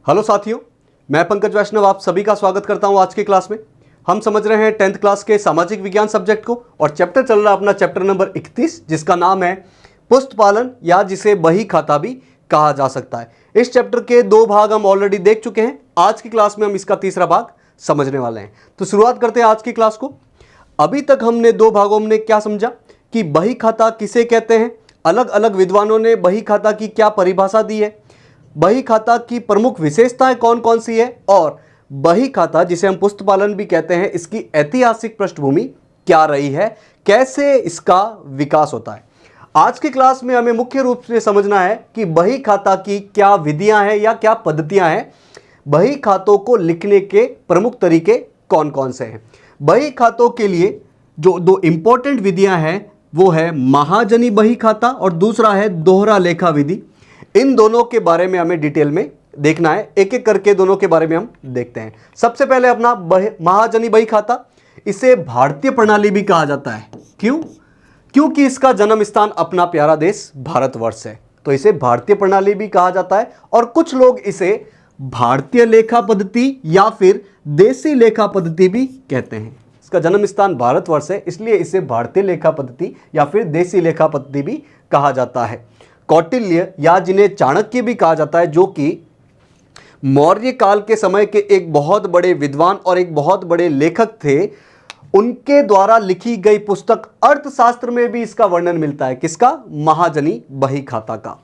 Hello साथियों, मैं पंकज वैष्णव आप सभी का स्वागत करता हूं। आज की क्लास में हम समझ रहे हैं 10th क्लास के सामाजिक विज्ञान सब्जेक्ट को और चैप्टर चल रहा है अपना चैप्टर नंबर 31 जिसका नाम है पुस्त पालन या जिसे बही खाता भी कहा जा सकता है। इस चैप्टर के 2 भाग हम ऑलरेडी देख चुके हैं। आज की क्लास में हम इसका तीसरा भाग समझने वाले हैं। तो शुरुआत करते हैं आज की क्लास को। अभी तक हमने 2 भागों में क्या समझा कि बही खाता किसे कहते हैं, अलग अलग विद्वानों ने बही खाता की क्या परिभाषा दी है, बही खाता की प्रमुख विशेषताएं कौन कौन सी है और बही खाता जिसे हम पुस्त पालन भी कहते हैं इसकी ऐतिहासिक पृष्ठभूमि क्या रही है, कैसे इसका विकास होता है। आज की क्लास में हमें मुख्य रूप से समझना है कि बही खाता की क्या विधियां हैं या क्या पद्धतियां हैं, बही खातों को लिखने के प्रमुख तरीके कौन कौन से हैं। बही खातों के लिए जो 2 इंपॉर्टेंट विधियां हैं वो है महाजनी बही खाता और दूसरा है दोहरा लेखा विधि। इन दोनों के बारे में हमें डिटेल में देखना है, एक एक करके दोनों के बारे में हम देखते हैं। सबसे पहले अपना महाजनी बही खाता, इसे भारतीय प्रणाली भी कहा जाता है। क्यों? क्योंकि इसका जन्म स्थान अपना प्यारा देश भारतवर्ष है, तो इसे भारतीय प्रणाली भी कहा जाता है। और कुछ लोग इसे भारतीय लेखा पद्धति या फिर देसी लेखा पद्धति भी कहते हैं। इसका जन्म स्थान भारतवर्ष है इसलिए इसे भारतीय लेखा पद्धति या फिर देसी लेखा पद्धति भी कहा जाता है। कौटिल्य या जिन्हें चाणक्य भी कहा जाता है, जो कि मौर्य काल के समय के एक बहुत बड़े विद्वान और एक बहुत बड़े लेखक थे, उनके द्वारा लिखी गई पुस्तक अर्थशास्त्र में भी इसका वर्णन मिलता है। किसका? महाजनी बही खाता का।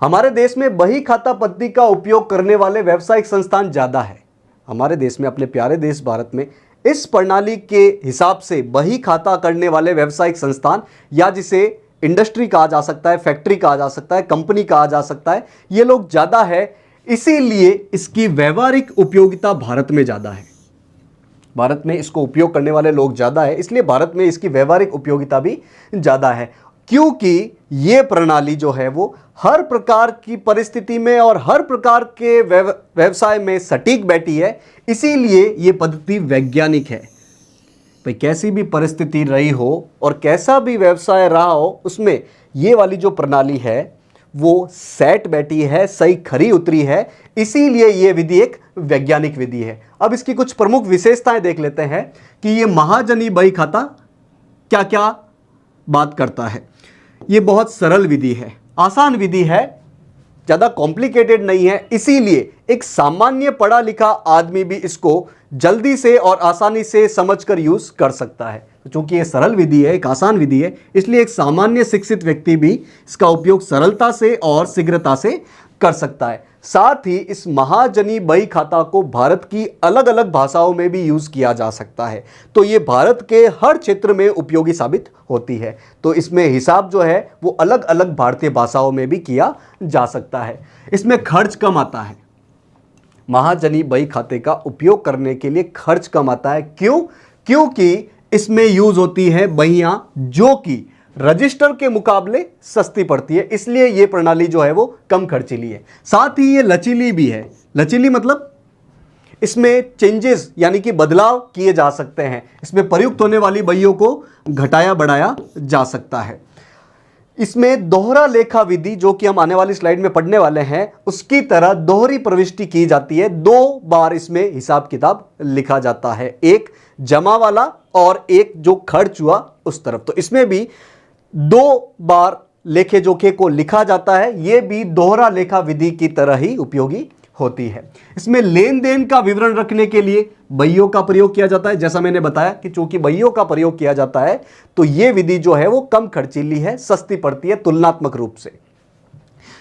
हमारे देश में बही खाता पद्धति का उपयोग करने वाले व्यावसायिक संस्थान ज्यादा है। हमारे देश में, अपने प्यारे देश भारत में, इस प्रणाली के हिसाब से बही खाता करने वाले व्यावसायिक संस्थान या जिसे इंडस्ट्री कहा जा सकता है, फैक्ट्री कहा जा सकता है, कंपनी कहा जा सकता है, ये लोग ज़्यादा है। इसीलिए इसकी व्यवहारिक उपयोगिता भारत में ज़्यादा है। भारत में इसको उपयोग करने वाले लोग ज़्यादा है, इसलिए भारत में इसकी व्यवहारिक उपयोगिता भी ज़्यादा है। क्योंकि ये प्रणाली जो है वो हर प्रकार की परिस्थिति में और हर प्रकार के व्यवसाय में सटीक बैठी है, इसीलिए ये पद्धति वैज्ञानिक है। भाई कैसी भी परिस्थिति रही हो और कैसा भी व्यवसाय रहा हो, उसमें ये वाली जो प्रणाली है वो सेट बैठी है, सही खरी उतरी है, इसीलिए ये विधि एक वैज्ञानिक विधि है। अब इसकी कुछ प्रमुख विशेषताएं देख लेते हैं कि ये महाजनी बही खाता क्या क्या बात करता है। ये बहुत सरल विधि है, आसान विधि है, ज़्यादा कॉम्प्लिकेटेड नहीं है, इसीलिए एक सामान्य पढ़ा लिखा आदमी भी इसको जल्दी से और आसानी से समझकर यूज कर सकता है। तो चूंकि ये सरल विधि है, एक आसान विधि है, इसलिए एक सामान्य शिक्षित व्यक्ति भी इसका उपयोग सरलता से और शीघ्रता से कर सकता है। साथ ही इस महाजनी बही खाता को भारत की अलग अलग भाषाओं में भी यूज किया जा सकता है, तो ये भारत के हर क्षेत्र में उपयोगी साबित होती है। तो इसमें हिसाब जो है वो अलग अलग भारतीय भाषाओं में भी किया जा सकता है। इसमें खर्च कम आता है। महाजनी बही खाते का उपयोग करने के लिए खर्च कम आता है। क्यों? क्योंकि इसमें यूज होती है बहियां जो कि रजिस्टर के मुकाबले सस्ती पड़ती है, इसलिए यह प्रणाली जो है वो कम खर्चीली है। साथ ही ये लचीली भी है। लचीली मतलब इसमें चेंजेस यानी कि बदलाव किए जा सकते हैं। इसमें प्रयुक्त होने वाली बहियों को घटाया बढ़ाया जा सकता है। इसमें दोहरा लेखा विधि, जो कि हम आने वाली स्लाइड में पढ़ने वाले हैं, उसकी तरह दोहरी प्रविष्टि की जाती है। 2 बार इसमें हिसाब किताब लिखा जाता है, एक जमा वाला और एक जो खर्च हुआ उस तरफ। तो इसमें भी 2 बार लेखे जोखे को लिखा जाता है। यह भी दोहरा लेखा विधि की तरह ही उपयोगी होती है। इसमें लेन देन का विवरण रखने के लिए बहियों का प्रयोग किया जाता है। जैसा मैंने बताया कि चूंकि बहियों का प्रयोग किया जाता है तो यह विधि जो है वो कम खर्चीली है, सस्ती पड़ती है तुलनात्मक रूप से।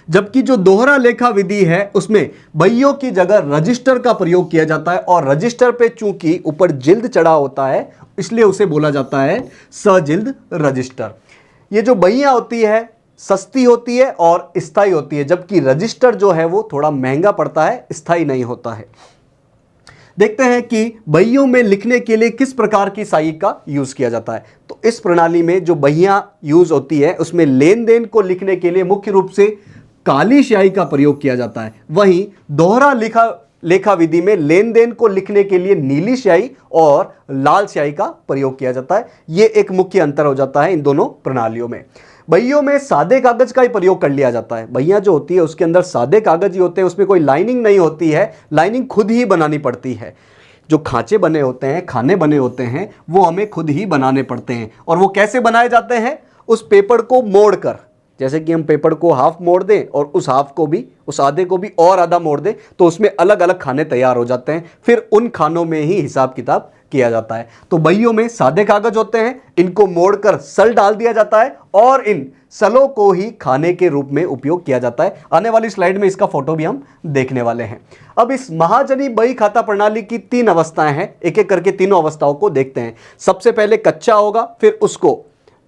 जबकि जो दोहरा लेखा विधि है उसमें बहियों की जगह रजिस्टर का प्रयोग किया जाता है और रजिस्टर पे चूंकि ऊपर जिल्द चढ़ा होता है इसलिए उसे बोला जाता है सजिल्द रजिस्टर। ये जो बहियां होती है सस्ती होती है और स्थायी होती है, जबकि रजिस्टर जो है वो थोड़ा महंगा पड़ता है, स्थायी नहीं होता है। देखते हैं कि बहियों में लिखने के लिए किस प्रकार की स्याही का यूज किया जाता है। तो इस प्रणाली में जो बहियां यूज होती है उसमें लेन देन को लिखने के लिए मुख्य रूप से काली स्याही का प्रयोग किया जाता है। वहीं दोहरा लेखा विधि में लेन देन को लिखने के लिए नीली स्याही और लाल स्याही का प्रयोग किया जाता है। यह एक मुख्य अंतर हो जाता है इन दोनों प्रणालियों में। बहियों में सादे कागज का ही प्रयोग कर लिया जाता है। बहियां जो होती है उसके अंदर सादे कागज ही होते हैं, उसमें कोई लाइनिंग नहीं होती है, लाइनिंग खुद ही बनानी पड़ती है। जो खांचे बने होते हैं, खाने बने होते हैं, वो हमें खुद ही बनाने पड़ते हैं। और वो कैसे बनाए जाते हैं? उस पेपर को मोड़कर, जैसे कि हम पेपर को हाफ मोड़ दें और उस हाफ को भी, उस आधे को भी और आधा मोड़ दें, तो उसमें अलग अलग खाने तैयार हो जाते हैं। फिर उन खानों में ही हिसाब किताब किया जाता है। तो बहियों में सादे कागज होते हैं, इनको मोड़कर सल डाल दिया जाता है और इन सलों को ही खाने के रूप में उपयोग किया जाता है। आने वाली स्लाइड में इसका फोटो भी हम देखने वाले हैं। अब इस महाजनी बही खाता प्रणाली की 3 अवस्थाएं हैं, एक एक करके तीनों अवस्थाओं को देखते हैं। सबसे पहले कच्चा होगा, फिर उसको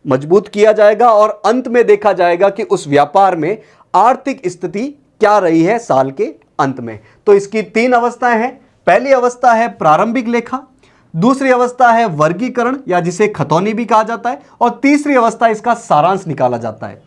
मजबूत किया जाएगा और अंत में देखा जाएगा कि उस व्यापार में आर्थिक स्थिति क्या रही है साल के अंत में। तो इसकी 3 अवस्थाएं हैं। पहली अवस्था है प्रारंभिक लेखा, दूसरी अवस्था है वर्गीकरण या जिसे खतौनी भी कहा जाता है, और तीसरी अवस्था इसका सारांश निकाला जाता है।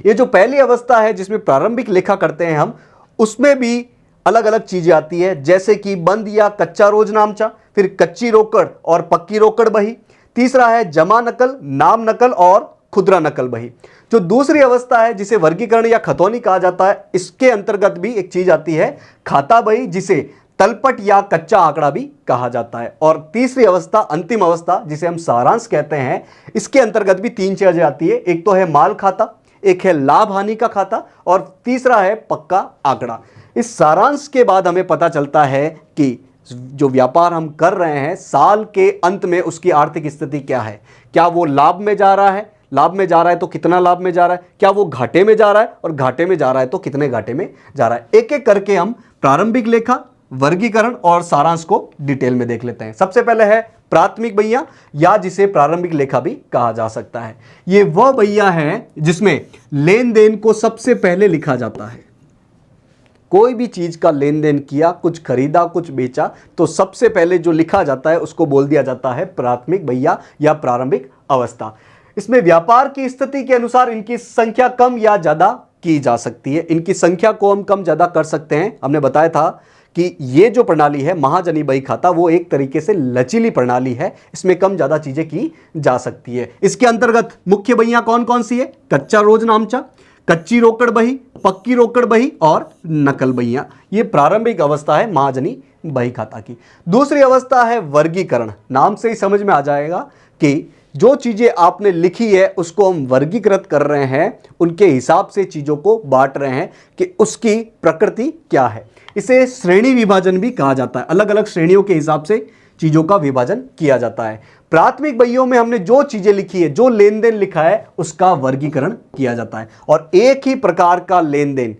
ये जो पहली अवस्था है जिसमें प्रारंभिक लेखा करते हैं हम, उसमें भी अलग अलग चीजें आती है, जैसे कि बंद या कच्चा रोजनामचा, फिर कच्ची रोकड़ और पक्की रोकड़ बही, तीसरा है जमा नकल, नाम नकल और खुदरा नकल बही। जो दूसरी अवस्था है जिसे वर्गीकरण या खतौनी कहा जाता है, इसके अंतर्गत भी एक चीज आती है खाता बही, जिसे तलपट या कच्चा आंकड़ा भी कहा जाता है। और तीसरी अवस्था, अंतिम अवस्था, जिसे हम सारांश कहते हैं, इसके अंतर्गत भी 3 चीजें आती है। एक तो है माल खाता, एक है लाभ हानि का खाता और तीसरा है पक्का आंकड़ा। इस सारांश के बाद हमें पता चलता है कि जो व्यापार हम कर रहे हैं साल के अंत में उसकी आर्थिक स्थिति क्या है। क्या वो लाभ में जा रहा है? लाभ में जा रहा है तो कितना लाभ में जा रहा है? क्या वो घाटे में जा रहा है? और घाटे में जा रहा है तो कितने घाटे में जा रहा है? एक एक करके हम प्रारंभिक लेखा, वर्गीकरण और सारांश को डिटेल में देख लेते हैं। सबसे पहले है प्राथमिक बहियां, या जिसे प्रारंभिक लेखा भी कहा जा सकता है। ये वह बहियां है जिसमें लेन देन को सबसे पहले लिखा जाता है। कोई भी चीज का लेन देन किया, कुछ खरीदा, कुछ बेचा, तो सबसे पहले जो लिखा जाता है उसको बोल दिया जाता है प्राथमिक बहिया या प्रारंभिक अवस्था। इसमें व्यापार की स्थिति के अनुसार इनकी संख्या कम या ज्यादा की जा सकती है। इनकी संख्या को हम कम ज्यादा कर सकते हैं। हमने बताया था कि ये जो प्रणाली है महाजनी बही खाता, वो एक तरीके से लचीली प्रणाली है, इसमें कम ज्यादा चीजें की जा सकती है। इसके अंतर्गत मुख्य बहियां कौन कौन सी है? कच्चा रोजनामचा, कच्ची रोकड़ बही, पक्की रोकड़ बही और नकल बहियां। ये प्रारंभिक अवस्था है महाजनी बही खाता की। दूसरी अवस्था है वर्गीकरण। नाम से ही समझ में आ जाएगा कि जो चीजें आपने लिखी है उसको हम वर्गीकृत कर रहे हैं, उनके हिसाब से चीजों को बांट रहे हैं कि उसकी प्रकृति क्या है। इसे श्रेणी विभाजन भी कहा जाता है। अलग अलग श्रेणियों के हिसाब से चीजों का विभाजन किया जाता है। प्राथमिक बहियों में हमने जो चीजें लिखी है, जो लेन देन लिखा है, उसका वर्गीकरण किया जाता है। और एक ही प्रकार का लेन देन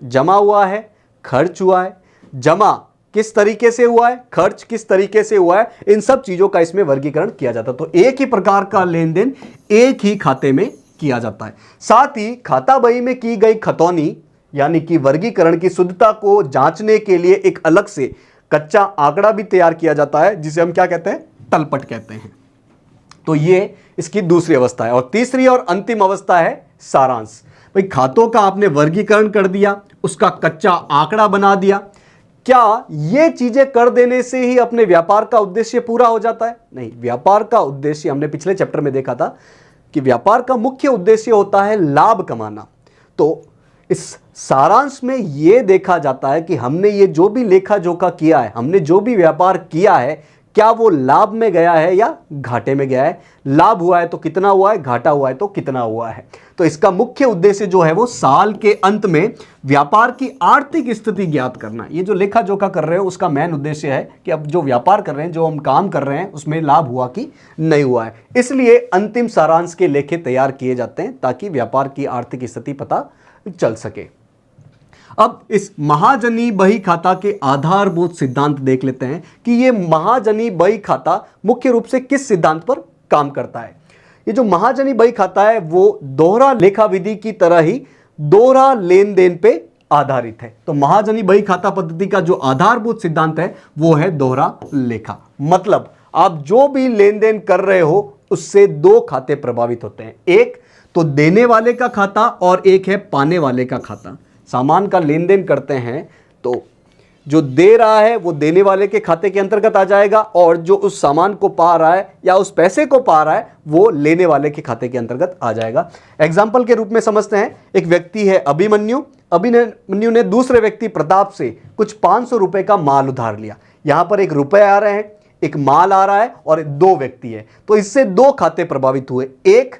जमा हुआ है, खर्च हुआ है, जमा किस तरीके से हुआ है, खर्च किस तरीके से हुआ है, इन सब चीजों का इसमें वर्गीकरण किया जाता है। तो एक ही प्रकार का लेन देन एक ही खाते में किया जाता है। साथ ही खाता बही में की गई खतौनी यानी कि वर्गीकरण की शुद्धता को जांचने के लिए एक अलग से कच्चा आंकड़ा भी तैयार किया जाता है, जिसे हम क्या कहते हैं? तलपट कहते हैं। तो ये इसकी दूसरी अवस्था है। और तीसरी और अंतिम अवस्था है सारांश। भाई खातों का आपने वर्गीकरण कर दिया, उसका कच्चा आंकड़ा बना दिया, क्या ये चीजें कर देने से ही अपने व्यापार का उद्देश्य पूरा हो जाता है? नहीं। व्यापार का उद्देश्य, हमने पिछले चैप्टर में देखा था कि व्यापार का मुख्य उद्देश्य होता है लाभ कमाना। तो इस सारांश में यह देखा जाता है कि हमने ये जो भी लेखा जोखा किया है, हमने जो भी व्यापार किया है, क्या वो लाभ में गया है या घाटे में गया है? लाभ हुआ है तो कितना हुआ है, घाटा हुआ है तो कितना हुआ है। तो इसका मुख्य उद्देश्य जो है वो साल के अंत में व्यापार की आर्थिक स्थिति ज्ञात करना। ये जो लेखा जोखा कर रहे हो उसका मेन उद्देश्य है कि अब जो व्यापार कर रहे हैं, जो हम काम कर रहे हैं, उसमें लाभ हुआ कि नहीं हुआ है। इसलिए अंतिम सारांश के लेखे तैयार किए जाते हैं ताकि व्यापार की आर्थिक स्थिति पता चल सके। अब इस महाजनी बही खाता के आधारभूत सिद्धांत देख लेते हैं कि ये महाजनी बही खाता मुख्य रूप से किस सिद्धांत पर काम करता है। ये जो महाजनी बही खाता है वो दोहरा लेखा विधि की तरह ही दोहरा लेन देन पे आधारित है। तो महाजनी बही खाता पद्धति का जो आधारभूत सिद्धांत है वो है दोहरा लेखा। मतलब आप जो भी लेन देन कर रहे हो उससे 2 खाते प्रभावित होते हैं। एक तो देने वाले का खाता और एक है पाने वाले का खाता। सामान का लेन देन करते हैं तो जो दे रहा है वो देने वाले के खाते के अंतर्गत आ जाएगा, और जो उस सामान को पा रहा है या उस पैसे को पा रहा है वो लेने वाले के खाते के अंतर्गत आ जाएगा। एग्जाम्पल के रूप में समझते हैं, एक व्यक्ति है अभिमन्यु, अभिमन्यु ने दूसरे व्यक्ति प्रताप से कुछ 500 रुपए का माल उधार लिया। यहां पर एक रुपए आ रहे हैं, एक माल आ रहा है और दो व्यक्ति है, तो इससे दो खाते प्रभावित हुए। एक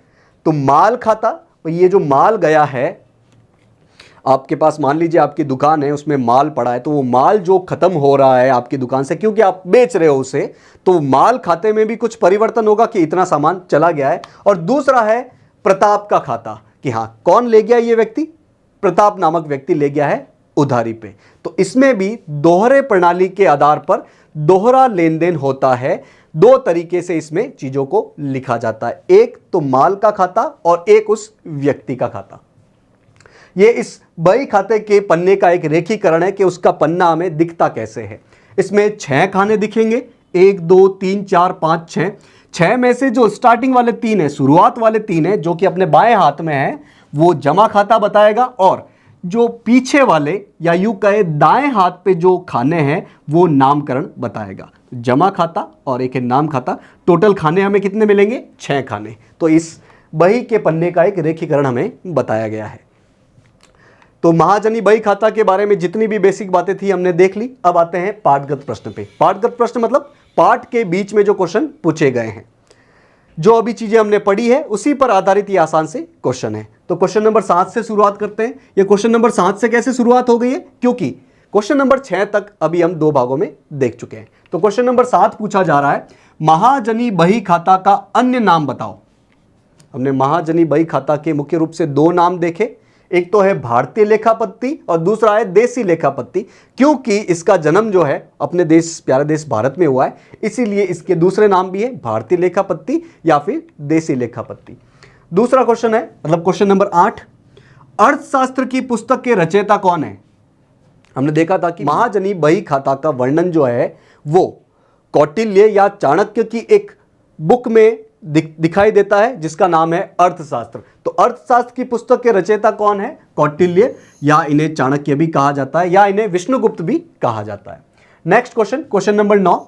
तो माल खाता, ये जो माल गया है, आपके पास मान लीजिए आपकी दुकान है, उसमें माल पड़ा है, तो वो माल जो खत्म हो रहा है आपकी दुकान से, क्योंकि आप बेच रहे हो उसे, तो माल खाते में भी कुछ परिवर्तन होगा कि इतना सामान चला गया है। और दूसरा है प्रताप का खाता, कि हाँ कौन ले गया, ये व्यक्ति प्रताप नामक व्यक्ति ले गया है उधारी पे। तो इसमें भी दोहरे प्रणाली के आधार पर दोहरा लेन देन होता है। दो तरीके से इसमें चीजों को लिखा जाता है, एक तो माल का खाता और एक उस व्यक्ति का खाता। ये इस बही खाते के पन्ने का एक रेखीकरण है कि उसका पन्ना हमें दिखता कैसे है। इसमें 6 खाने दिखेंगे, 1 2 3 4 5 6। 6 में से जो स्टार्टिंग वाले 3 है, शुरुआत वाले 3 है, जो कि अपने बाएं हाथ में है, वो जमा खाता बताएगा, और जो पीछे वाले या यूं कहे दाएं हाथ पे जो खाने हैं वो नामकरण बताएगा। जमा खाता और एक है नाम खाता। टोटल खाने हमें कितने मिलेंगे? 6 खाने। तो इस बही के पन्ने का एक रेखीकरण हमें बताया गया है। तो महाजनी बही खाता के बारे में जितनी भी बेसिक बातें थी हमने देख ली। अब आते हैं पाठगत प्रश्न पे। पाठगत प्रश्न मतलब पाठ के बीच में जो क्वेश्चन पूछे गए हैं, जो अभी चीजें हमने पढ़ी है उसी पर आधारित ये आसान से क्वेश्चन है। तो क्वेश्चन नंबर 7 से शुरुआत करते हैं। ये क्वेश्चन नंबर 7 से कैसे शुरुआत हो गई है? क्योंकि क्वेश्चन नंबर 6 तक अभी हम 2 भागों में देख चुके हैं। तो क्वेश्चन नंबर 7 पूछा जा रहा है, महाजनी बही खाता का अन्य नाम बताओ। हमने महाजनी बही खाता के मुख्य रूप से 2 नाम देखे, एक तो है भारतीय लेखापत्ति और दूसरा है देसी लेखापत्ति। क्योंकि इसका जन्म जो है अपने देश, प्यारे देश भारत में हुआ है, इसीलिए इसके दूसरे नाम भी है भारतीय लेखापत्ति या फिर देसी लेखापत्ति। दूसरा क्वेश्चन है, मतलब क्वेश्चन नंबर 8, अर्थशास्त्र की पुस्तक के रचयिता कौन है? हमने देखा था कि महाजनी बही खाता का वर्णन जो है वो कौटिल्य या चाणक्य की एक बुक में दिखाई देता है, जिसका नाम है अर्थशास्त्र। तो अर्थशास्त्र की पुस्तक के रचयिता कौन है? कौटिल्य, या इन्हें चाणक्य भी कहा जाता है, या इन्हें विष्णुगुप्त भी कहा जाता है। नेक्स्ट क्वेश्चन, क्वेश्चन नंबर 9,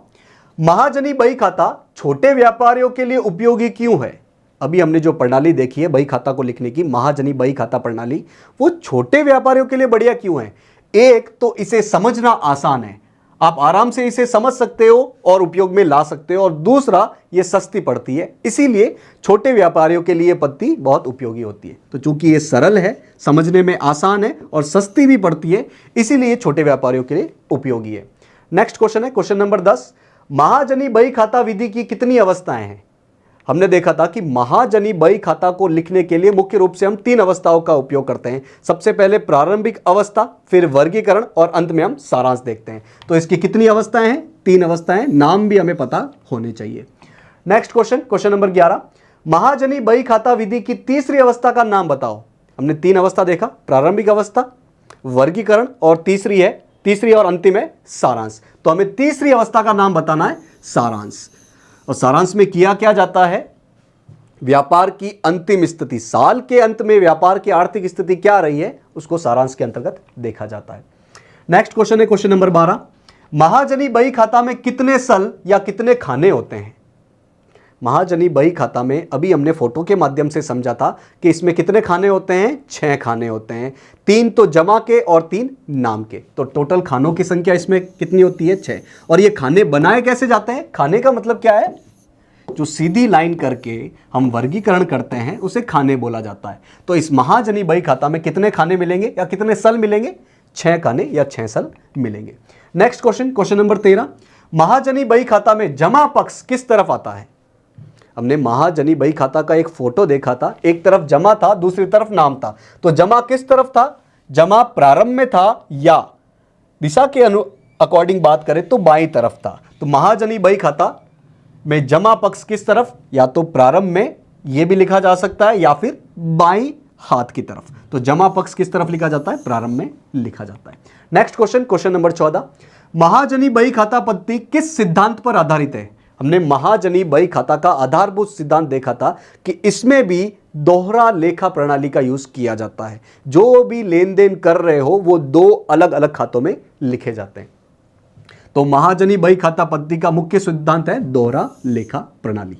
महाजनी बही खाता छोटे व्यापारियों के लिए उपयोगी क्यों है? अभी हमने जो प्रणाली देखी है बही खाता को लिखने की, महाजनी बही खाता प्रणाली, वो छोटे व्यापारियों के लिए बढ़िया क्यों है? एक तो इसे समझना आसान है, आप आराम से इसे समझ सकते हो और उपयोग में ला सकते हो, और दूसरा ये सस्ती पड़ती है, इसीलिए छोटे व्यापारियों के लिए पत्ती बहुत उपयोगी होती है। तो चूंकि ये सरल है, समझने में आसान है और सस्ती भी पड़ती है, इसीलिए छोटे व्यापारियों के लिए उपयोगी है। नेक्स्ट क्वेश्चन है क्वेश्चन नंबर 10, महाजनी बही खाता विधि की कितनी अवस्थाएं हैं? हमने देखा था कि महाजनी बही खाता को लिखने के लिए मुख्य रूप से हम 3 अवस्थाओं का उपयोग करते हैं। सबसे पहले प्रारंभिक अवस्था, फिर वर्गीकरण और अंत में हम सारांश देखते हैं। तो इसकी कितनी अवस्थाएं हैं? 3 अवस्थाएं, नाम भी हमें पता होने चाहिए। नेक्स्ट क्वेश्चन, क्वेश्चन नंबर 11, महाजनी बही खाता विधि की तीसरी अवस्था का नाम बताओ। हमने 3 अवस्था देखा, प्रारंभिक अवस्था, वर्गीकरण और तीसरी और अंतिम है सारांश। तो हमें तीसरी अवस्था का नाम बताना है सारांश। और सारांश में किया क्या जाता है? व्यापार की अंतिम स्थिति, साल के अंत में व्यापार की आर्थिक स्थिति क्या रही है, उसको सारांश के अंतर्गत देखा जाता है। नेक्स्ट क्वेश्चन है क्वेश्चन नंबर 12, महाजनी बही खाता में कितने सल या कितने खाने होते हैं? महाजनी बही खाता में अभी हमने फोटो के माध्यम से समझा था कि इसमें कितने खाने होते हैं? 6 खाने होते हैं, 3 तो जमा के और 3 नाम के। तो टोटल खानों की संख्या इसमें कितनी होती है? 6। और ये खाने बनाए कैसे जाते हैं? खाने का मतलब क्या है? जो सीधी लाइन करके हम वर्गीकरण करते हैं उसे खाने बोला जाता है। तो इस महाजनी बही खाता में कितने खाने मिलेंगे या कितने सल मिलेंगे? 6 खाने या 6 सल मिलेंगे। नेक्स्ट क्वेश्चन, क्वेश्चन नंबर 13, महाजनी बही खाता में जमा पक्ष किस तरफ आता है? हमने महाजनी बही खाता का एक फोटो देखा था, एक तरफ जमा था, दूसरी तरफ नाम था। तो जमा किस तरफ था? जमा प्रारंभ में था, या दिशा के अकॉर्डिंग बात करें तो बाईं तरफ था। तो महाजनी बही खाता में जमा पक्ष किस तरफ? या तो प्रारंभ में, यह भी लिखा जा सकता है, या फिर बाईं हाथ की तरफ। तो जमा पक्ष किस तरफ लिखा जाता है? प्रारंभ में लिखा जाता है। नेक्स्ट क्वेश्चन, क्वेश्चन नंबर 14, महाजनी बही खाता पद्धति किस सिद्धांत पर आधारित है? हमने महाजनी बही खाता का आधारभूत सिद्धांत देखा था कि इसमें भी दोहरा लेखा प्रणाली का यूज किया जाता है। जो भी लेन देन कर रहे हो वो 2 अलग अलग खातों में लिखे जाते हैं। तो महाजनी बही खाता पद्धति का मुख्य सिद्धांत है दोहरा लेखा प्रणाली।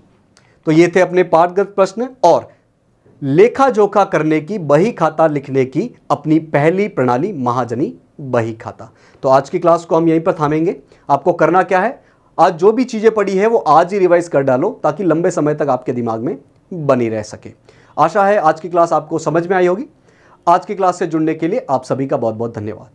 तो ये थे अपने पाठगत प्रश्न और लेखा जोखा करने की, बही खाता लिखने की अपनी पहली प्रणाली महाजनी बही खाता। तो आज की क्लास को हम यहीं पर थामेंगे। आपको करना क्या है, आज जो भी चीजें पढ़ी है वो आज ही रिवाइज कर डालो ताकि लंबे समय तक आपके दिमाग में बनी रह सके। आशा है आज की क्लास आपको समझ में आई होगी। आज की क्लास से जुड़ने के लिए आप सभी का बहुत बहुत धन्यवाद।